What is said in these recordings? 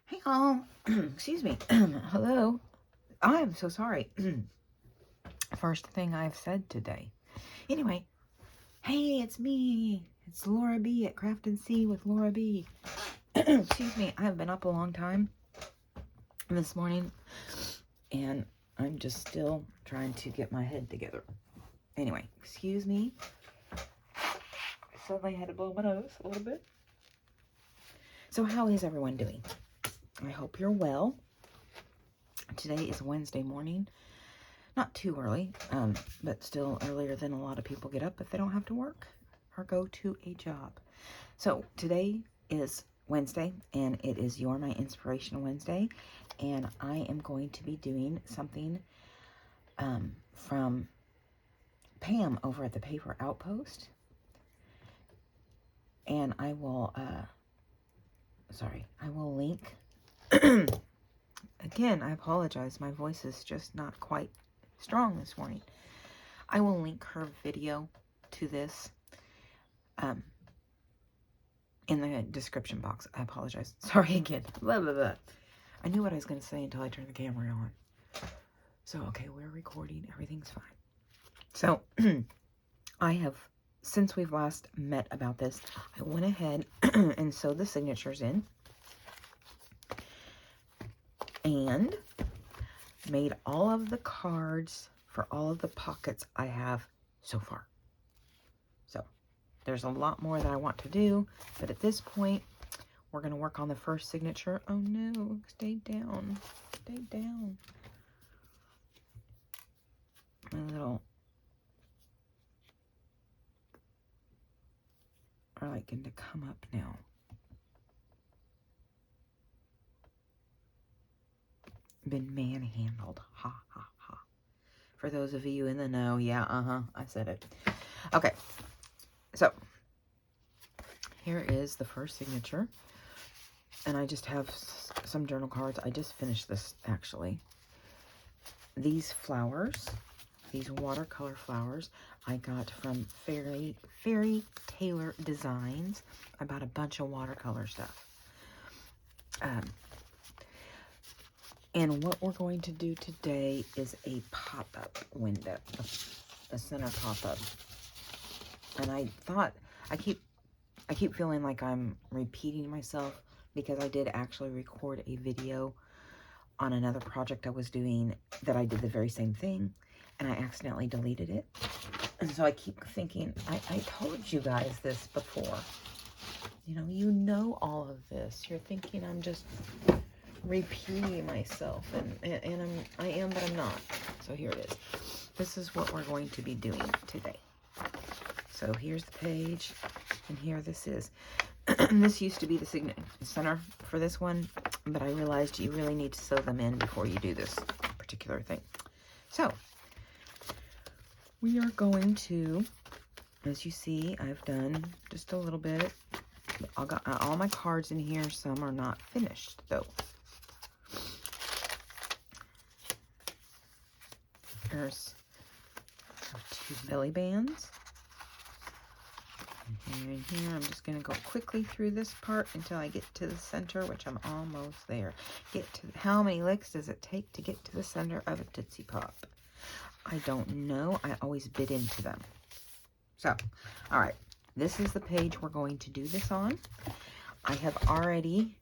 Hey all, excuse me. Hello. I am so sorry. First thing I've said today. Anyway, hey, it's me. It's Laura B at Craft and See with Laura B. Excuse me. I've been up a long time this morning, and I'm just still trying to get my head together. Anyway, excuse me. I suddenly had to blow my nose a little bit. So how is everyone doing? I hope you're well. Today is Wednesday morning. Not too early, but still earlier than a lot of people get up if they don't have to work or go to a job. So today is Wednesday, and it is You're My Inspiration Wednesday, and I am going to be doing something from Pam over at the Paper Outpost, and I will link. Again, I apologize. My voice is just not quite strong this morning. I will link her video to this in the description box. I apologize. Sorry again. Blah, blah, blah. I knew what I was going to say until I turned the camera on. So, okay, we're recording. Everything's fine. So, I have, since we've last met about this, I went ahead and sewed the signatures in. And made all of the cards for all of the pockets I have so far. So there's a lot more that I want to do, but at this point we're going to work on the first signature. Oh no, stay down. Stay down. My little are like going to come up now. Been manhandled. Ha ha ha. For those of you in the know, yeah, I said it. Okay, so here is the first signature, and I just have some journal cards. I just finished this, actually. These flowers, these watercolor flowers, I got from Fairy Taylor Designs. I bought a bunch of watercolor stuff. And what we're going to do today is a pop-up window, a center pop-up. And I thought, I keep feeling like I'm repeating myself because I did actually record a video on another project I was doing that I did the very same thing, and I accidentally deleted it. And so I keep thinking, I told you guys this before. You know all of this. You're thinking I'm just repeating myself, and I am, but I'm not. So here it is. This is what we're going to be doing today. So here's the page, and here this is. This used to be the center for this one, but I realized you really need to sew them in before you do this particular thing. So we are going to, as you see, I've done just a little bit. I got all my cards in here. Some are not finished though. There's 2 belly bands. And here, I'm just going to go quickly through this part until I get to the center, which I'm almost there. How many licks does it take to get to the center of a Tootsie Pop? I don't know. I always bit into them. So, all right. This is the page we're going to do this on. I have already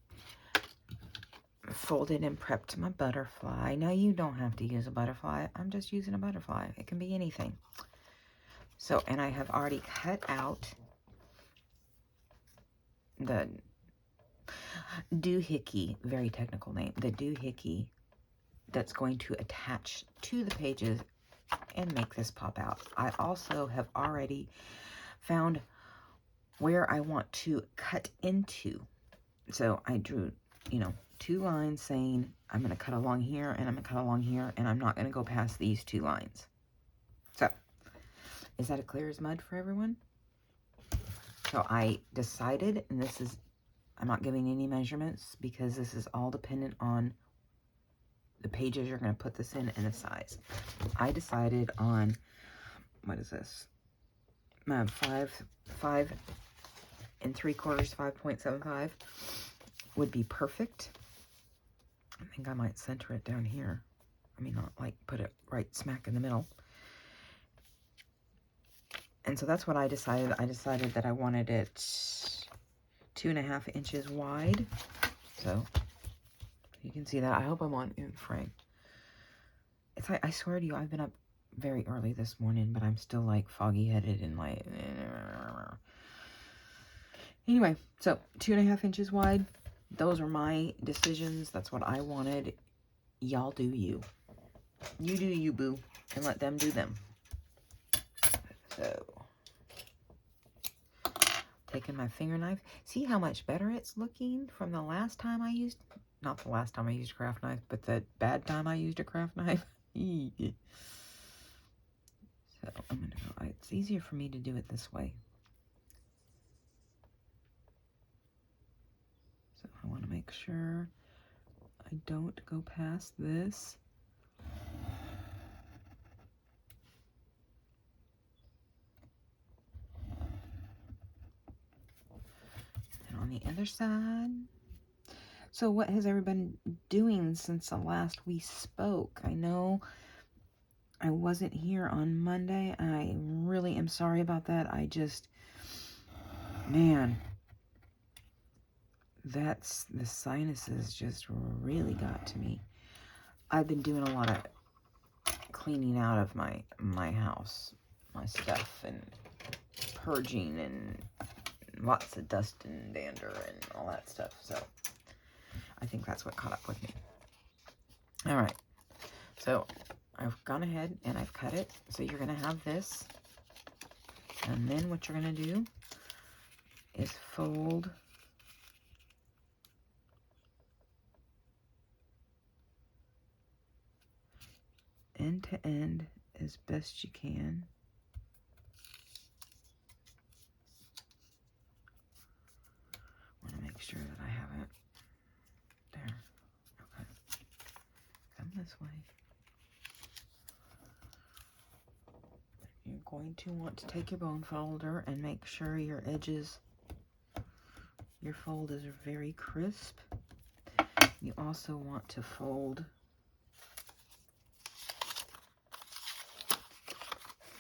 folded and prepped my butterfly. Now, you don't have to use a butterfly. I'm just using a butterfly. It can be anything. So, and I have already cut out the doohickey, very technical name, the doohickey that's going to attach to the pages and make this pop out. I also have already found where I want to cut into. So I drew, 2 lines saying I'm going to cut along here and I'm going to cut along here, and I'm not going to go past these 2 lines. So is that clear as mud for everyone? So I decided, and this is, I'm not giving any measurements because this is all dependent on the pages you're going to put this in and the size. I decided on, what is this? 5 3/4, 5.75 would be perfect. I think I might center it down here. I mean, not like put it right smack in the middle. And so that's what I decided. I decided that I wanted it 2.5 inches wide. So you can see that. I hope I'm in frame. It's like, I swear to you, I've been up very early this morning, but I'm still like foggy headed and like, anyway, so 2.5 inches wide. Those are my decisions. That's what I wanted. Y'all do you. You do you, boo, and let them do them. So, taking my finger knife. See how much better it's looking from the last time I used, not the last time I used a craft knife, but the bad time I used a craft knife. So I'm going to go, it's easier for me to do it this way. So I want to make sure I don't go past this. And on the other side. So what has everybody been doing since the last we spoke? I know I wasn't here on Monday. I really am sorry about that. I just, man, the sinuses just really got to me. I've been doing a lot of cleaning out of my house, my stuff, and purging, and lots of dust and dander and all that stuff. So I think that's what caught up with me. All right. So I've gone ahead and I've cut it. So you're going to have this. And then what you're going to do is fold end to end as best you can. I want to make sure that I have it there. Okay. Come this way. You're going to want to take your bone folder and make sure your edges, your fold is very crisp. You also want to fold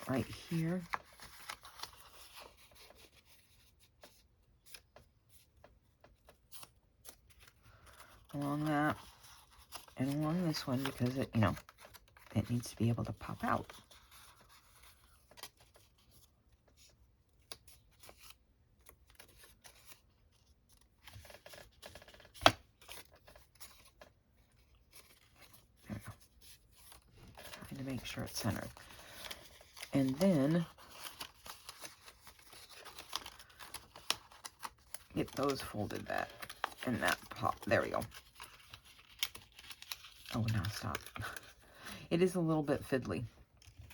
right here. Along that and along this one, because it, it needs to be able to pop out. There we go. Trying to make sure it's centered. And then get those folded back and that pop. There we go. Oh, now stop. It is a little bit fiddly.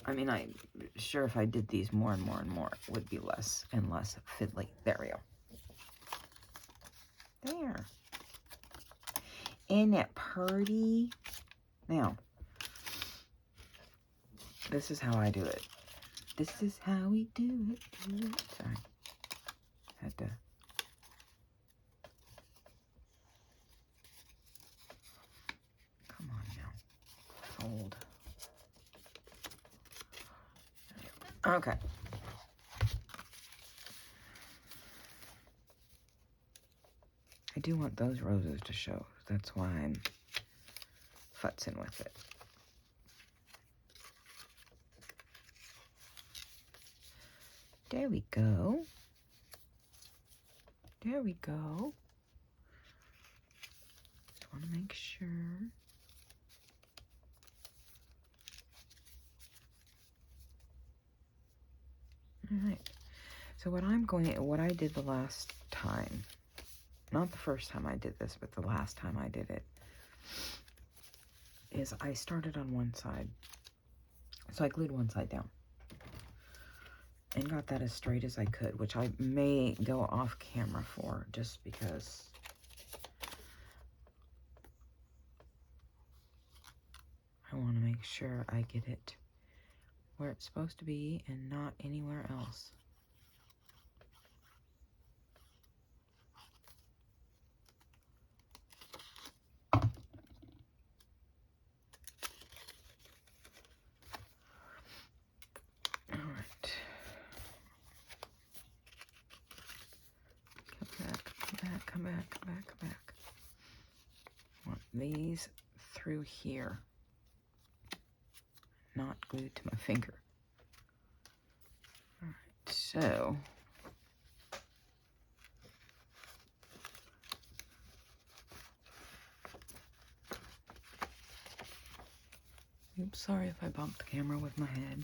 I mean, I'm sure if I did these more and more and more, it would be less and less fiddly. There we go. There. Isn't that pretty? Now, this is how I do it. This is how we do it. Sorry. Had to. Come on now. Fold. Okay. I do want those roses to show. That's why I'm futzing with it. There we go. There we go. Just want to make sure. All right. So what I did the last time, not the first time I did this, but the last time I did it, is I started on one side. So I glued one side down and got that as straight as I could, which I may go off camera for just because I want to make sure I get it where it's supposed to be and not anywhere else. come back, come back, come back. I want these through here, not glued to my finger. All right, so oops, sorry if I bumped the camera with my head.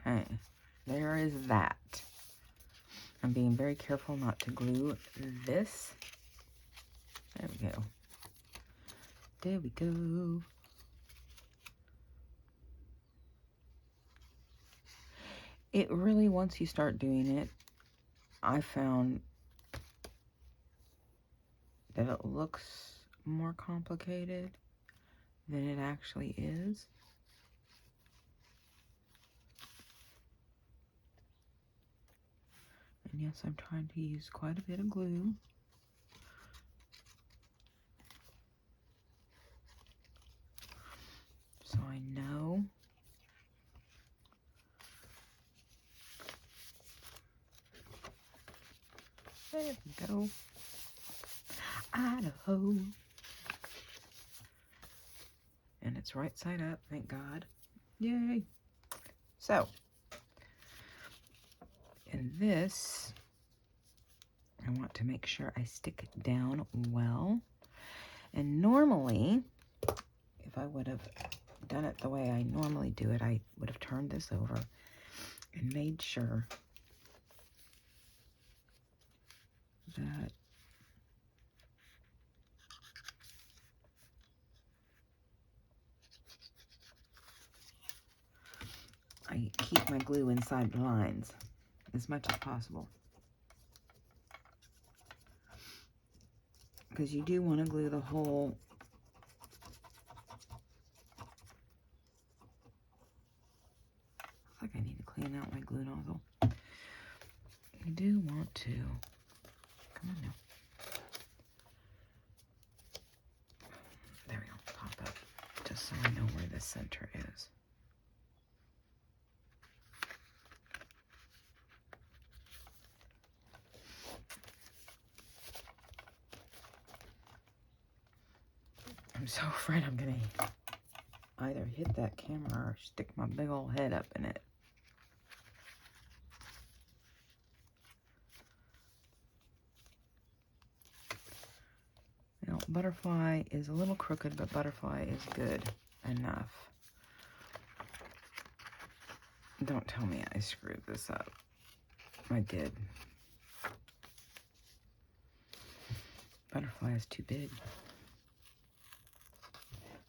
Okay, there is that. I'm being very careful not to glue this. There we go. There we go. It really, once you start doing it, I found that it looks more complicated than it actually is. And yes, I'm trying to use quite a bit of glue. So I know there we go. Idaho. And it's right side up, thank God. Yay. So, in this, I want to make sure I stick it down well. And normally, if I would have done it the way I normally do it, I would have turned this over and made sure that I keep my glue inside the lines as much as possible. Because you do want to glue the whole I need to clean out my glue nozzle. You do want to. Come on now. There we go. Pop up. Just so I know where the center is. I'm so afraid I'm going to either hit that camera or stick my big old head up in it. Now, butterfly is a little crooked, but butterfly is good enough. Don't tell me I screwed this up. I did. Butterfly is too big.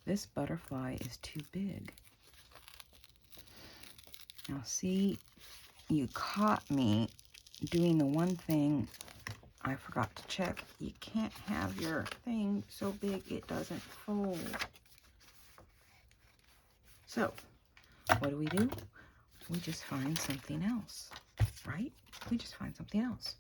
This butterfly is too big. Now see, you caught me doing the one thing I forgot to check. You can't have your thing so big it doesn't fold. So, what do? We just find something else, right? We just find something else.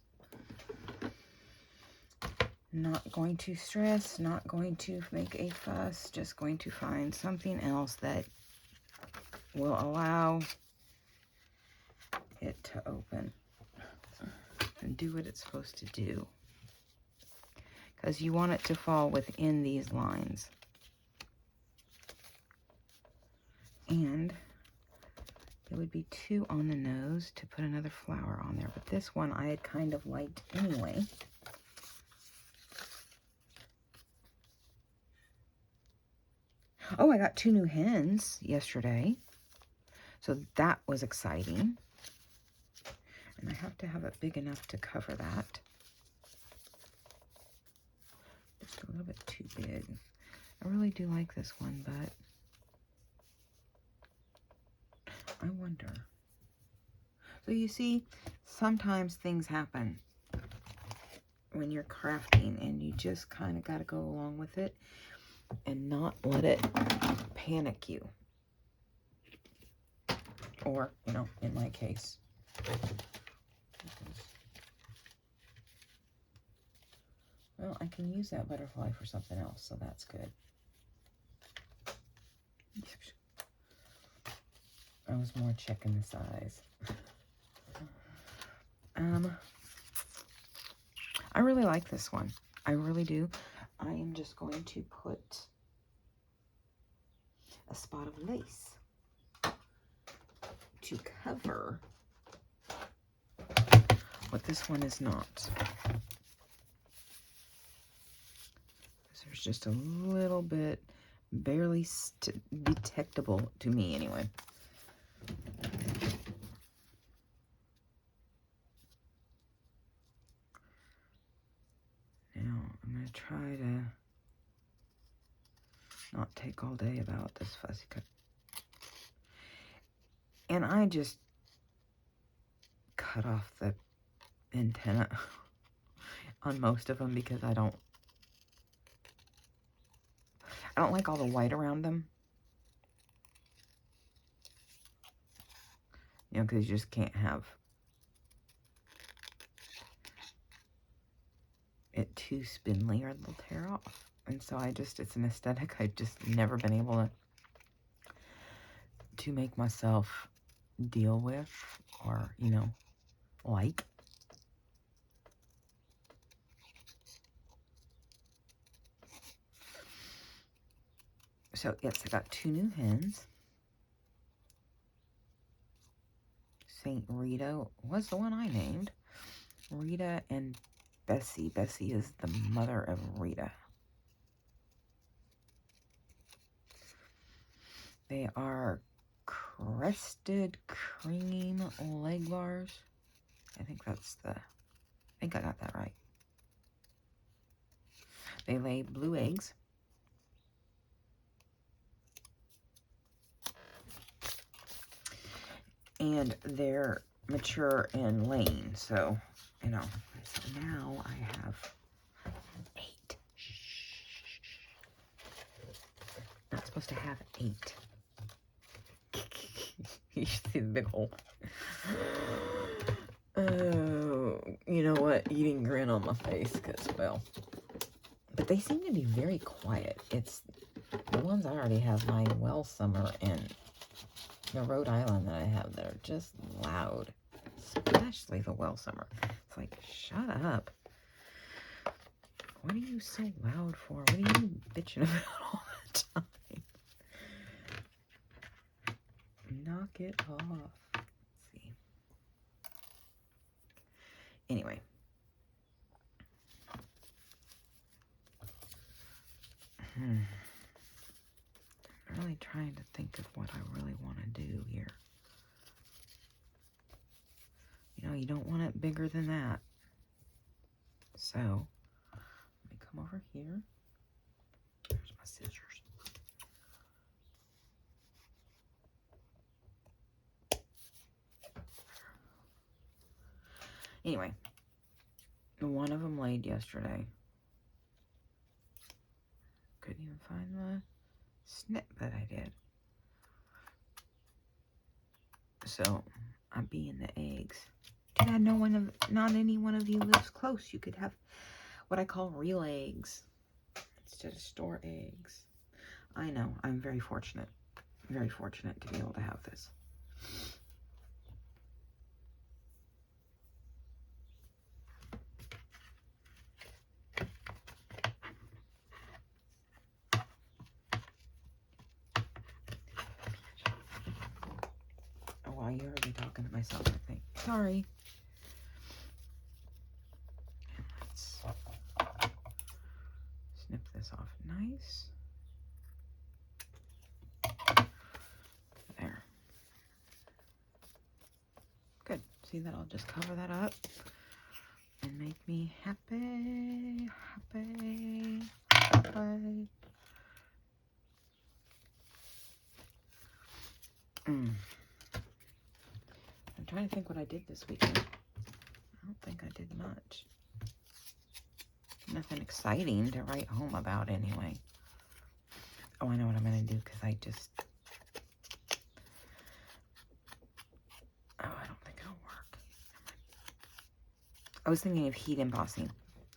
Not going to stress, not going to make a fuss, just going to find something else that will allow it to open and do what it's supposed to do. Because you want it to fall within these lines. And it would be too on the nose to put another flower on there. But this one I had kind of liked anyway. Oh, I got 2 new hens yesterday. So that was exciting. And I have to have it big enough to cover that. Just a little bit too big. I really do like this one, but I wonder. So you see, sometimes things happen when you're crafting and you just kind of got to go along with it and not let it panic you. Or, you know, in my case. Well, I can use that butterfly for something else, so that's good. I was more checking the size. I really like this one. I really do. I am just going to put a spot of lace to cover what this one is not. There's just a little bit, barely detectable to me anyway. Now, I'm going to try to not take all day about this fussy cut. And I just cut off the antenna on most of them because I don't like all the white around them. You know, because you just can't have it too spindly or they'll tear off. And so it's an aesthetic I've just never been able to make myself deal with or, you know, like. So, yes, I got 2 new hens. St. Rita was the one I named. Rita and Bessie. Bessie is the mother of Rita. They are crested cream leg bars. I think I got that right. They lay blue eggs. And they're mature and laying. So, you know, so now I have 8. Not supposed to have 8. You should see the big hole. Oh, you know what? Eating grin on my face, because, well. But they seem to be very quiet. It's the ones I already have, my Well Summer and the Rhode Island that I have that are just loud. Especially the Well Summer. It's like, shut up. What are you so loud for? What are you bitching about all the time? Knock it off. Let's see. Anyway. I'm really trying to think of what I really want to do here. You know, you don't want it bigger than that. So, let me come over here. There's my scissors. Anyway, one of them laid yesterday. Couldn't even find the snip that I did. So, I'm being the eggs. Too bad not any one of you lives close. You could have what I call real eggs instead of store eggs. I know, I'm very fortunate. Very fortunate to be able to have this. Oh, wow, you heard me talking to myself, I think. Sorry. And let's snip this off nice. There. Good. See, that'll just cover that up and make me happy, happy, happy. I'm trying to think what I did this weekend. I don't think I did much. Nothing exciting to write home about anyway. Oh, I know what I'm going to do because I just... Oh, I don't think it'll work. I was thinking of heat embossing,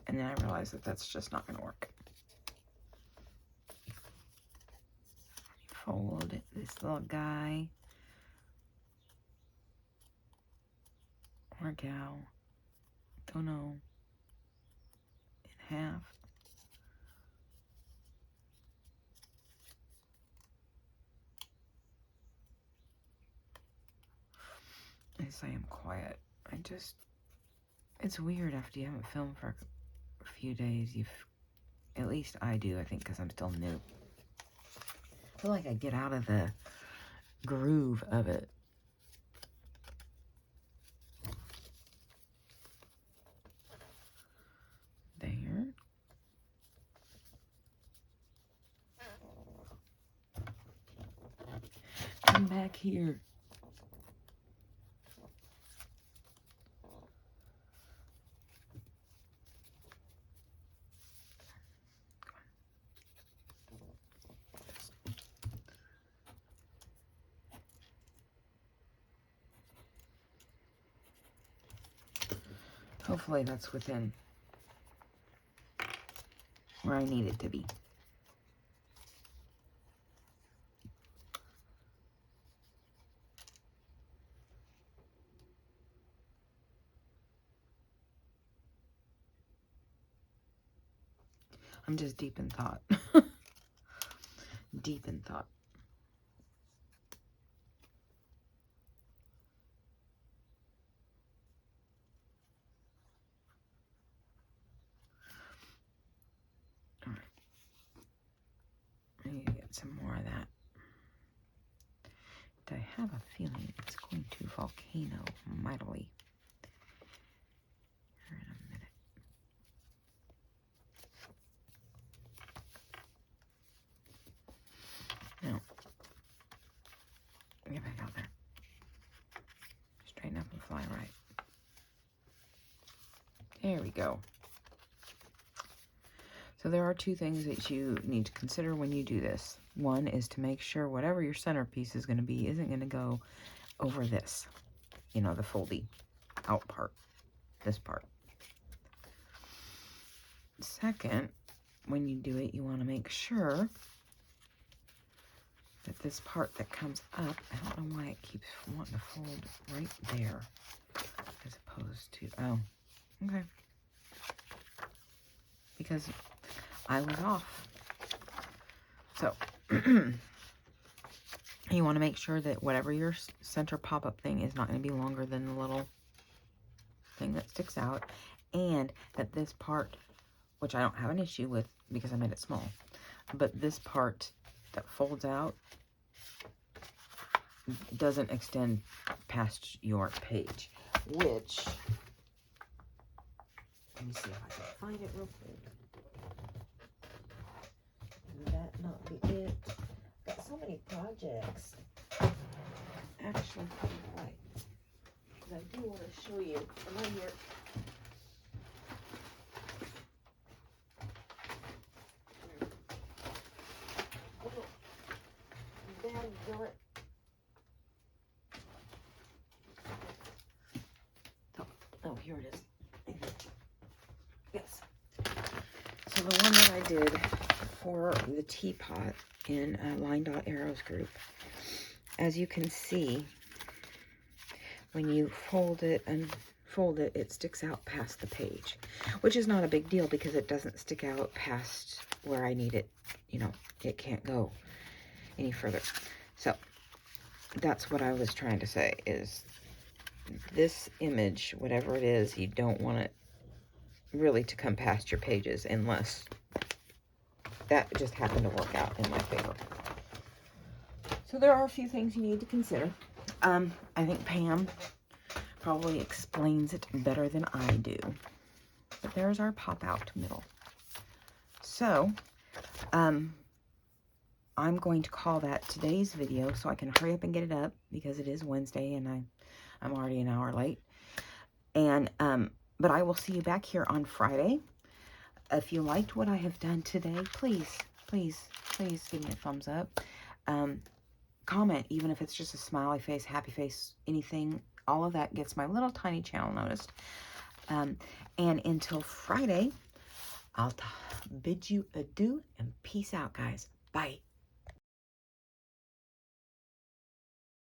and then I realized that that's just not going to work. Fold this little guy or gal, don't know, in half. Yes, I am quiet. It's weird after you haven't filmed for a few days. At least I do, I think, because I'm still new. I feel like I get out of the groove of it. There. Come back here. Hopefully that's within where I need it to be. I'm just deep in thought. Deep in thought. All right. I need to get some more of that. I have a feeling it's going to volcano mightily here in a minute. Now, get back out there. Straighten up and fly right. There we go. So there are two things that you need to consider when you do this. One is to make sure whatever your centerpiece is going to be isn't going to go over this. You know, the foldy out part. This part. Second, when you do it, you want to make sure that this part that comes up, I don't know why it keeps wanting to fold right there as opposed to, oh, okay. Because I was off. So, you want to make sure that whatever your center pop-up thing is not going to be longer than the little thing that sticks out, and that this part, which I don't have an issue with because I made it small, but this part that folds out doesn't extend past your page, which, let me see if I can find it real quick. Would that not be it? Got so many projects. Actually, right. Because I do want to show you right here. Dadgummit. Oh, here it is. Yes. So the one that I did for the teapot in Line Dot Arrows group, as you can see, when you fold it and fold it, it sticks out past the page, which is not a big deal because it doesn't stick out past where I need it. You know, it can't go any further. So that's what I was trying to say, is this image, whatever it is, you don't want it really to come past your pages unless that just happened to work out in my favor. So there are a few things you need to consider. I think Pam probably explains it better than I do. But there's our pop-out middle. So, I'm going to call that today's video so I can hurry up and get it up because it is Wednesday and I'm already an hour late. And, but I will see you back here on Friday. If you liked what I have done today, please, please, please give me a thumbs up. Comment, even if it's just a smiley face, happy face, anything. All of that gets my little tiny channel noticed. And until Friday, I'll bid you adieu and peace out, guys. Bye.